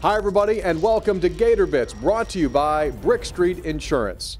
Hi, everybody, and welcome to Gator Bits, brought to you by Brick Street Insurance.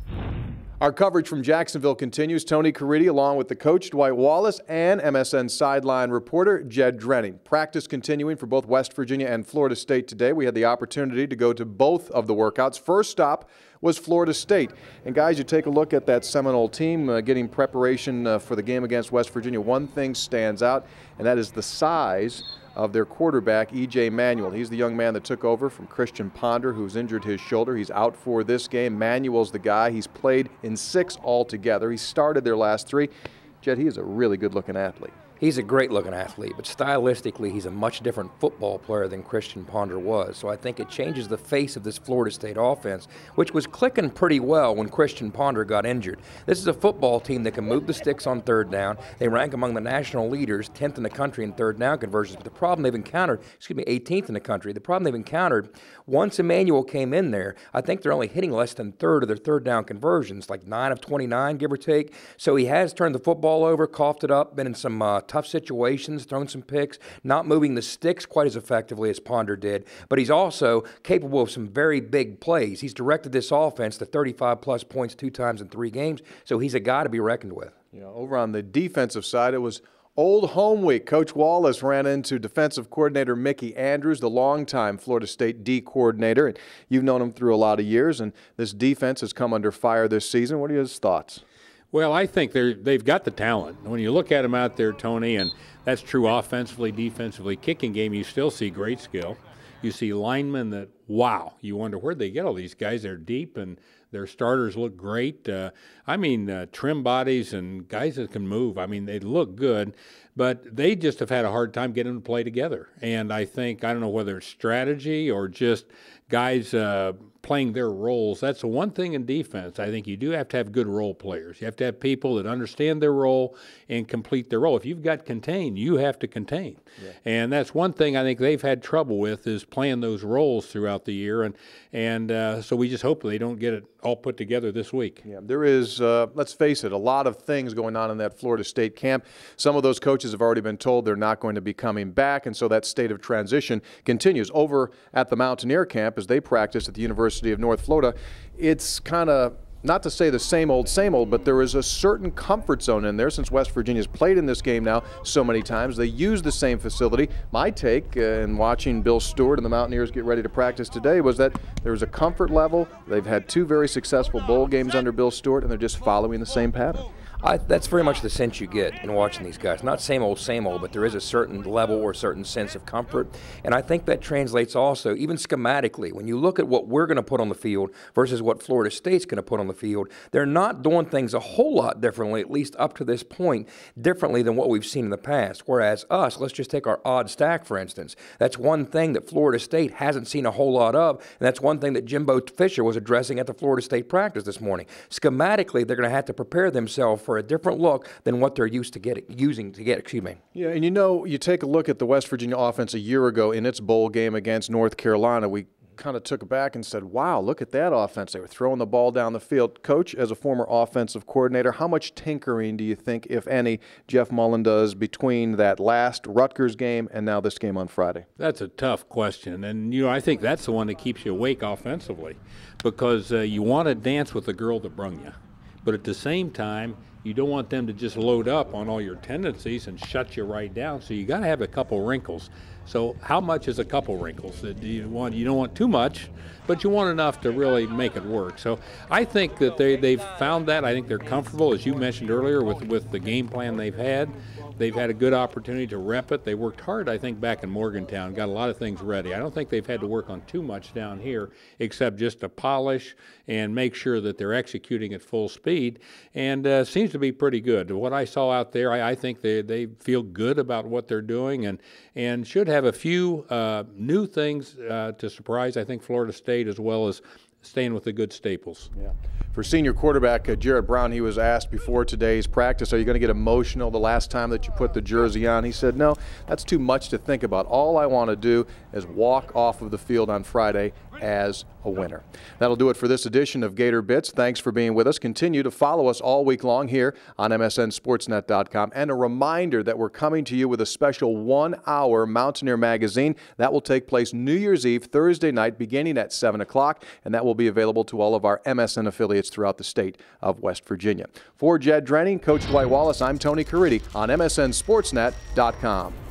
Our coverage from Jacksonville continues. Tony Caridi, along with the coach, Dwight Wallace, and MSN sideline reporter, Jed Drenning. Practice continuing for both West Virginia and Florida State today. We had the opportunity to go to both of the workouts. First stop was Florida State. And guys, you take a look at that Seminole team getting preparation for the game against West Virginia. One thing stands out, and that is the size of their quarterback, E.J. Manuel. He's the young man that took over from Christian Ponder, who's injured his shoulder. He's out for this game. Manuel's the guy. He's played in 6 altogether. He started their last 3. Jed, he is a really good-looking athlete. He's a great-looking athlete, but stylistically, he's a much different football player than Christian Ponder was. So I think it changes the face of this Florida State offense, which was clicking pretty well when Christian Ponder got injured. This is a football team that can move the sticks on third down. They rank among the national leaders, 10th in the country in third down conversions. But the problem they've encountered, 18th in the country. The problem they've encountered, once Emmanuel came in there, I think they're only hitting less than third of their third down conversions, like 9 of 29, give or take. So he has turned the football over, coughed it up, been in some tough situations, thrown some picks, not moving the sticks quite as effectively as Ponder did, but he's also capable of some very big plays. He's directed this offense to 35-plus points 2 times in 3 games, so he's a guy to be reckoned with. You know, over on the defensive side, it was old home week. Coach Wallace ran into defensive coordinator Mickey Andrews, the longtime Florida State D coordinator, and you've known him through a lot of years, and this defense has come under fire this season. What are his thoughts? Well, I think they've got the talent. When you look at them out there, Tony, and that's true offensively, defensively, kicking game, you still see great skill. You see linemen that, wow, you wonder where'd they get all these guys. They're deep, and their starters look great. Trim bodies and guys that can move. I mean, they look good, but they just have had a hard time getting them to play together. And I don't know whether it's strategy or just guys playing their roles. That's the one thing in defense. I think you do have to have good role players. You have to have people that understand their role and complete their role. If you've got contain, you have to contain. Yeah. And that's one thing I think they've had trouble with, is playing those roles throughout the year. And so we just hope they don't get it all put together this week. Yeah, there is, let's face it, a lot of things going on in that Florida State camp. Some of those coaches have already been told they're not going to be coming back, and so that state of transition continues. Over at the Mountaineer camp, as they practice at the University of North Florida, it's kind of, not to say the same old, but there is a certain comfort zone in there since West Virginia's played in this game now so many times. They use the same facility. My take in watching Bill Stewart and the Mountaineers get ready to practice today was that there was a comfort level. They've had 2 very successful bowl games under Bill Stewart, and they're just following the same pattern. That's very much the sense you get in watching these guys. Not same old, but there is a certain level or a certain sense of comfort. And I think that translates also, even schematically, when you look at what we're going to put on the field versus what Florida State's going to put on the field, they're not doing things a whole lot differently, at least up to this point, differently than what we've seen in the past. Whereas us, let's just take our odd stack, for instance. That's one thing that Florida State hasn't seen a whole lot of, and that's one thing that Jimbo Fisher was addressing at the Florida State practice this morning. Schematically, they're going to have to prepare themselves for a different look than what they're used to using to get. Yeah, and you take a look at the West Virginia offense a year ago in its bowl game against North Carolina. We kind of took it back and said, wow, look at that offense. They were throwing the ball down the field. Coach, as a former offensive coordinator, how much tinkering do you think, if any, Jeff Mullen does between that last Rutgers game and now this game on Friday? That's a tough question. And, I think that's the one that keeps you awake offensively, because you want to dance with the girl that brung you. But at the same time, you don't want them to just load up on all your tendencies and shut you right down. So you got to have a couple wrinkles. So how much is a couple wrinkles? Do you want? You don't want too much, but you want enough to really make it work. So I think that they've found that. I think they're comfortable, as you mentioned earlier, with the game plan they've had. They've had a good opportunity to rep it. They worked hard, I think, back in Morgantown, got a lot of things ready. I don't think they've had to work on too much down here, except just to polish and make sure that they're executing at full speed, and seems to be pretty good. What I saw out there, I think they feel good about what they're doing, and should have a few new things to surprise, I think, Florida State, as well as staying with the good staples. Yeah. For senior quarterback Jarrett Brown, he was asked before today's practice, are you going to get emotional the last time that you put the jersey on? He said, no, that's too much to think about. All I want to do is walk off of the field on Friday as a winner. That'll do it for this edition of Gator Bits. Thanks for being with us. Continue to follow us all week long here on MSNSportsNet.com. And a reminder that we're coming to you with a special 1-hour Mountaineer magazine. That will take place New Year's Eve, Thursday night, beginning at 7 o'clock. And that will be available to all of our MSN affiliates throughout the state of West Virginia. For Jed Drenning, Coach Dwight Wallace, I'm Tony Caridi on MSNSportsNet.com.